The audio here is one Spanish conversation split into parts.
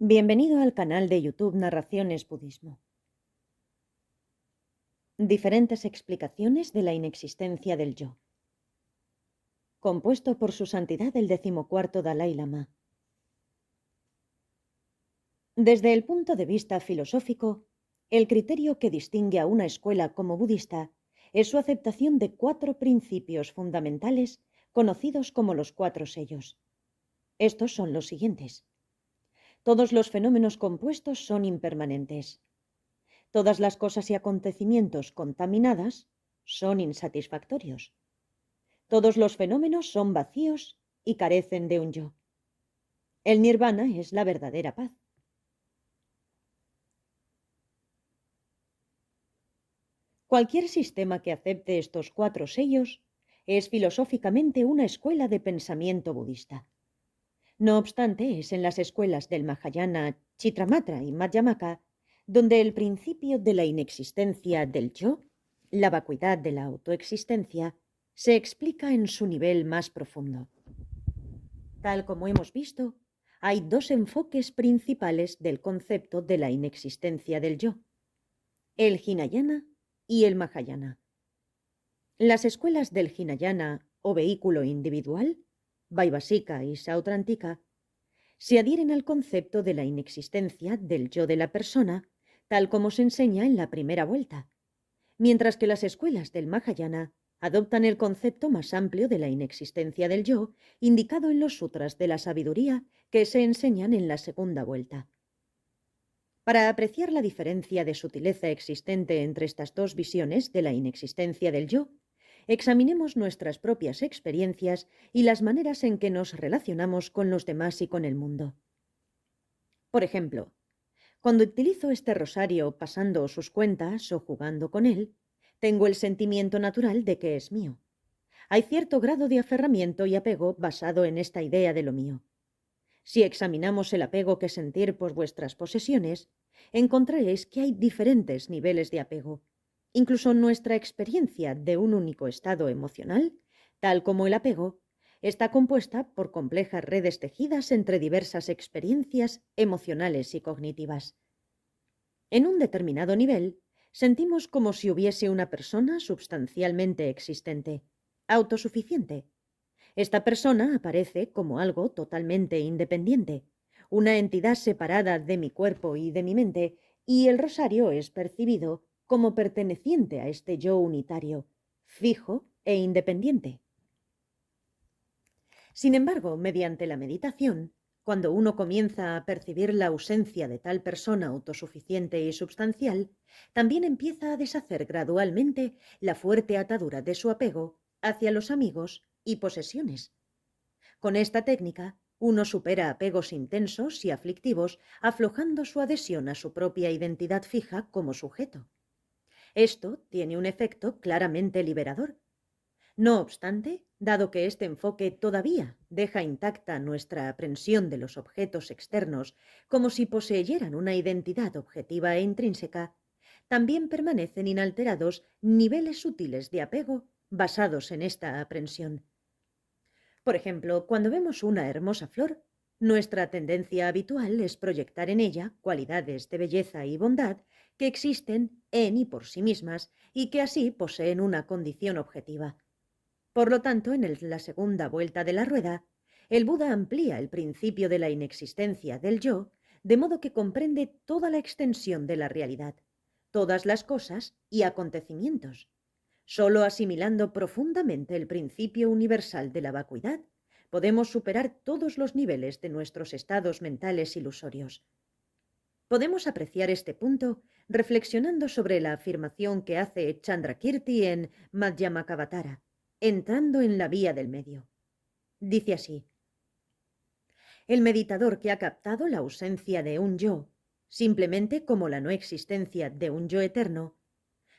Bienvenido al canal de YouTube Narraciones Budismo. Diferentes explicaciones de la inexistencia del yo. Compuesto por Su Santidad el 14º Dalai Lama. Desde el punto de vista filosófico, el criterio que distingue a una escuela como budista es su aceptación de 4 principios fundamentales conocidos como los 4 sellos. Estos son los siguientes. Todos los fenómenos compuestos son impermanentes. Todas las cosas y acontecimientos contaminadas son insatisfactorios. Todos los fenómenos son vacíos y carecen de un yo. El nirvana es la verdadera paz. Cualquier sistema que acepte estos 4 sellos es filosóficamente una escuela de pensamiento budista. No obstante, es en las escuelas del Mahayana, Chittamatra y Madhyamaka donde el principio de la inexistencia del yo, la vacuidad de la autoexistencia, se explica en su nivel más profundo. Tal como hemos visto, hay 2 enfoques principales del concepto de la inexistencia del yo, el Hinayana y el Mahayana. Las escuelas del Hinayana o vehículo individual, Vaibhasika y Sautrantika, se adhieren al concepto de la inexistencia del yo de la persona, tal como se enseña en la primera vuelta, mientras que las escuelas del Mahayana adoptan el concepto más amplio de la inexistencia del yo, indicado en los sutras de la sabiduría que se enseñan en la segunda vuelta. Para apreciar la diferencia de sutileza existente entre estas 2 visiones de la inexistencia del yo, examinemos nuestras propias experiencias y las maneras en que nos relacionamos con los demás y con el mundo. Por ejemplo, cuando utilizo este rosario pasando sus cuentas o jugando con él, tengo el sentimiento natural de que es mío. Hay cierto grado de aferramiento y apego basado en esta idea de lo mío. Si examinamos el apego que sentir por vuestras posesiones, encontraréis que hay diferentes niveles de apego. Incluso nuestra experiencia de un único estado emocional, tal como el apego, está compuesta por complejas redes tejidas entre diversas experiencias emocionales y cognitivas. En un determinado nivel, sentimos como si hubiese una persona substancialmente existente, autosuficiente. Esta persona aparece como algo totalmente independiente, una entidad separada de mi cuerpo y de mi mente, y el rosario es percibido como perteneciente a este yo unitario, fijo e independiente. Sin embargo, mediante la meditación, cuando uno comienza a percibir la ausencia de tal persona autosuficiente y substancial, también empieza a deshacer gradualmente la fuerte atadura de su apego hacia los amigos y posesiones. Con esta técnica, uno supera apegos intensos y aflictivos, aflojando su adhesión a su propia identidad fija como sujeto. Esto tiene un efecto claramente liberador. No obstante, dado que este enfoque todavía deja intacta nuestra aprensión de los objetos externos como si poseyeran una identidad objetiva e intrínseca, también permanecen inalterados niveles sutiles de apego basados en esta aprensión. Por ejemplo, cuando vemos una hermosa flor, nuestra tendencia habitual es proyectar en ella cualidades de belleza y bondad que existen en y por sí mismas y que así poseen una condición objetiva. Por lo tanto, en la segunda vuelta de la rueda, el Buda amplía el principio de la inexistencia del yo, de modo que comprende toda la extensión de la realidad, todas las cosas y acontecimientos. Solo asimilando profundamente el principio universal de la vacuidad, podemos superar todos los niveles de nuestros estados mentales ilusorios. Podemos apreciar este punto reflexionando sobre la afirmación que hace Chandrakirti en Madhyamakavatara, entrando en la vía del medio. Dice así: el meditador que ha captado la ausencia de un yo, simplemente como la no existencia de un yo eterno,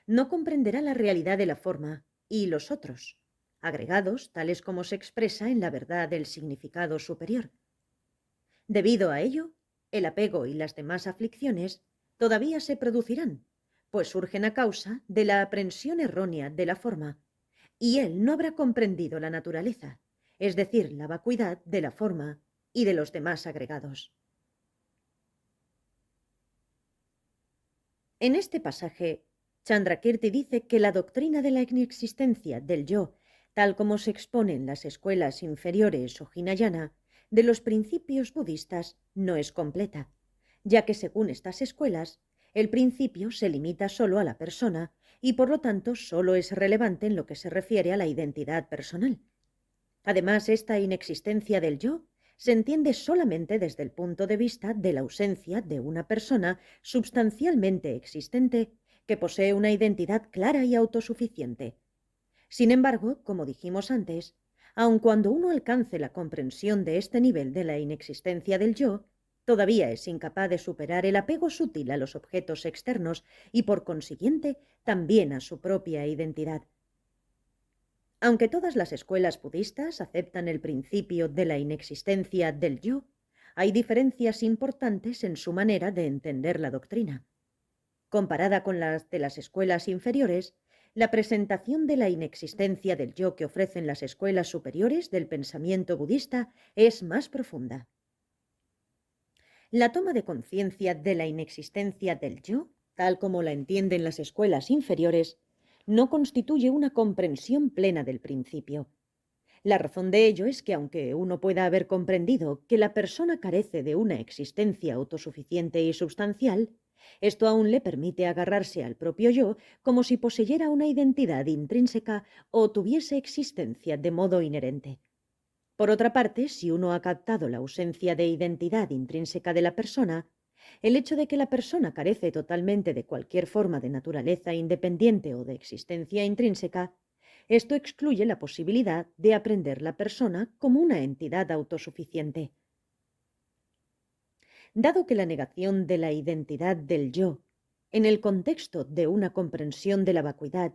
no comprenderá la realidad de la forma y los otros, agregados tales como se expresa en la verdad del significado superior. Debido a ello, el apego y las demás aflicciones todavía se producirán, pues surgen a causa de la aprensión errónea de la forma, y él no habrá comprendido la naturaleza, es decir, la vacuidad de la forma y de los demás agregados. En este pasaje, Chandrakirti dice que la doctrina de la inexistencia del yo, tal como se expone en las escuelas inferiores o Hinayana, de los principios budistas, no es completa, ya que según estas escuelas, el principio se limita solo a la persona y por lo tanto solo es relevante en lo que se refiere a la identidad personal. Además, esta inexistencia del yo se entiende solamente desde el punto de vista de la ausencia de una persona substancialmente existente que posee una identidad clara y autosuficiente. Sin embargo, como dijimos antes, aun cuando uno alcance la comprensión de este nivel de la inexistencia del yo, todavía es incapaz de superar el apego sutil a los objetos externos y, por consiguiente, también a su propia identidad. Aunque todas las escuelas budistas aceptan el principio de la inexistencia del yo, hay diferencias importantes en su manera de entender la doctrina. Comparada con las de las escuelas inferiores, la presentación de la inexistencia del yo que ofrecen las escuelas superiores del pensamiento budista es más profunda. La toma de conciencia de la inexistencia del yo, tal como la entienden las escuelas inferiores, no constituye una comprensión plena del principio. La razón de ello es que aunque uno pueda haber comprendido que la persona carece de una existencia autosuficiente y substancial, esto aún le permite agarrarse al propio yo como si poseyera una identidad intrínseca o tuviese existencia de modo inherente. Por otra parte, si uno ha captado la ausencia de identidad intrínseca de la persona, el hecho de que la persona carece totalmente de cualquier forma de naturaleza independiente o de existencia intrínseca, esto excluye la posibilidad de aprender la persona como una entidad autosuficiente. Dado que la negación de la identidad del yo, en el contexto de una comprensión de la vacuidad,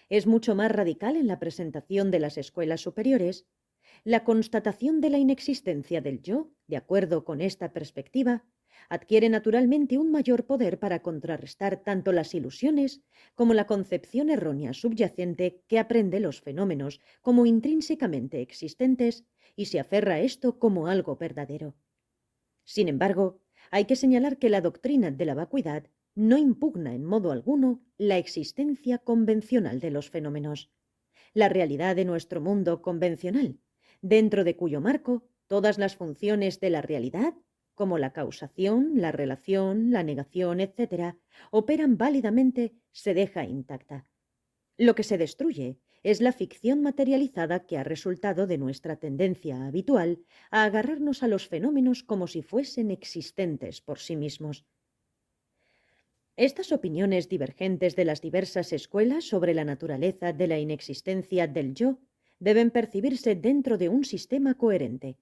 es mucho más radical en la presentación de las escuelas superiores, la constatación de la inexistencia del yo, de acuerdo con esta perspectiva, adquiere naturalmente un mayor poder para contrarrestar tanto las ilusiones como la concepción errónea subyacente que aprende los fenómenos como intrínsecamente existentes y se aferra a esto como algo verdadero. Sin embargo, hay que señalar que la doctrina de la vacuidad no impugna en modo alguno la existencia convencional de los fenómenos, la realidad de nuestro mundo convencional, dentro de cuyo marco todas las funciones de la realidad, como la causación, la relación, la negación, etc., operan válidamente, se deja intacta. Lo que se destruye es la ficción materializada que ha resultado de nuestra tendencia habitual a agarrarnos a los fenómenos como si fuesen existentes por sí mismos. Estas opiniones divergentes de las diversas escuelas sobre la naturaleza de la inexistencia del yo deben percibirse dentro de un sistema coherente.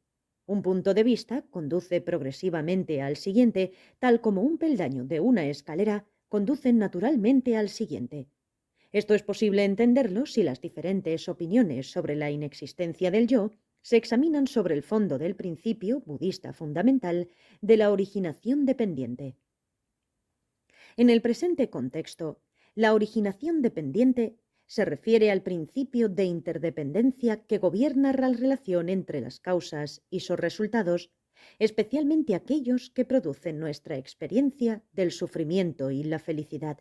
Un punto de vista conduce progresivamente al siguiente, tal como un peldaño de una escalera conduce naturalmente al siguiente. Esto es posible entenderlo si las diferentes opiniones sobre la inexistencia del yo se examinan sobre el fondo del principio budista fundamental de la originación dependiente. En el presente contexto, la originación dependiente se refiere al principio de interdependencia que gobierna la relación entre las causas y sus resultados, especialmente aquellos que producen nuestra experiencia del sufrimiento y la felicidad.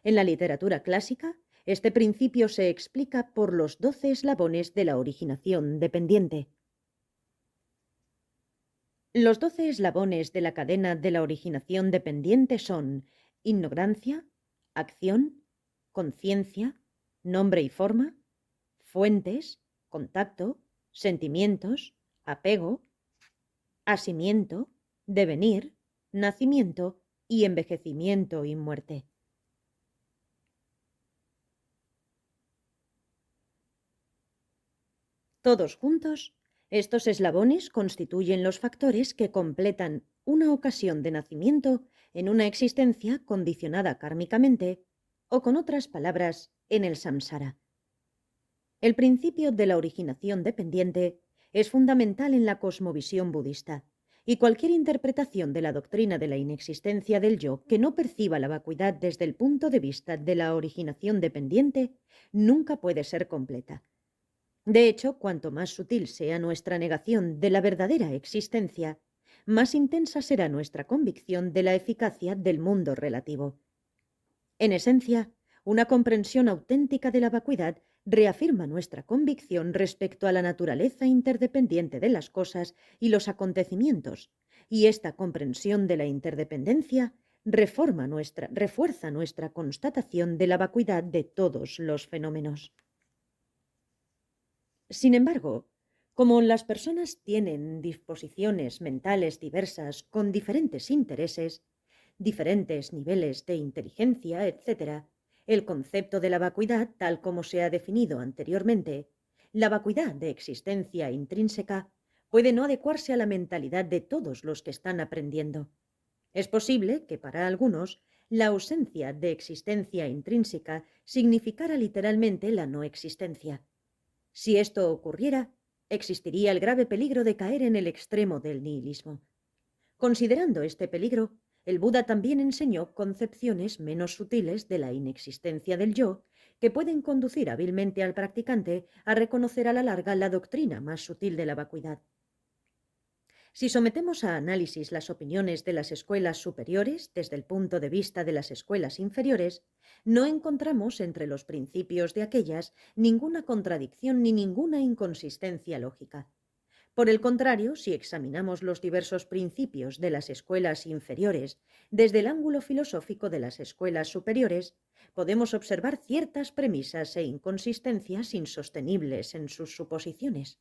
En la literatura clásica, este principio se explica por los 12 eslabones de la originación dependiente. Los 12 eslabones de la cadena de la originación dependiente son ignorancia, acción, conciencia, nombre y forma, fuentes, contacto, sentimientos, apego, asimiento, devenir, nacimiento y envejecimiento y muerte. Todos juntos, estos eslabones constituyen los factores que completan una ocasión de nacimiento en una existencia condicionada kármicamente, o con otras palabras, en el samsara. El principio de la originación dependiente es fundamental en la cosmovisión budista, y cualquier interpretación de la doctrina de la inexistencia del yo que no perciba la vacuidad desde el punto de vista de la originación dependiente nunca puede ser completa. De hecho, cuanto más sutil sea nuestra negación de la verdadera existencia, más intensa será nuestra convicción de la eficacia del mundo relativo. En esencia, una comprensión auténtica de la vacuidad reafirma nuestra convicción respecto a la naturaleza interdependiente de las cosas y los acontecimientos, y esta comprensión de la interdependencia refuerza nuestra constatación de la vacuidad de todos los fenómenos. Sin embargo, como las personas tienen disposiciones mentales diversas con diferentes intereses, diferentes niveles de inteligencia, etc., el concepto de la vacuidad, tal como se ha definido anteriormente, la vacuidad de existencia intrínseca, puede no adecuarse a la mentalidad de todos los que están aprendiendo. Es posible que para algunos la ausencia de existencia intrínseca significara literalmente la no existencia. Si esto ocurriera, existiría el grave peligro de caer en el extremo del nihilismo. Considerando este peligro, el Buda también enseñó concepciones menos sutiles de la inexistencia del yo, que pueden conducir hábilmente al practicante a reconocer a la larga la doctrina más sutil de la vacuidad. Si sometemos a análisis las opiniones de las escuelas superiores desde el punto de vista de las escuelas inferiores, no encontramos entre los principios de aquellas ninguna contradicción ni ninguna inconsistencia lógica. Por el contrario, si examinamos los diversos principios de las escuelas inferiores desde el ángulo filosófico de las escuelas superiores, podemos observar ciertas premisas e inconsistencias insostenibles en sus suposiciones.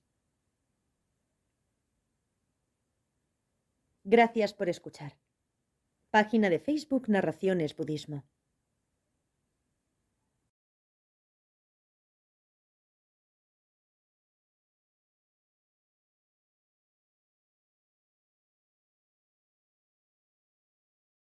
Gracias por escuchar. Página de Facebook Narraciones Budismo.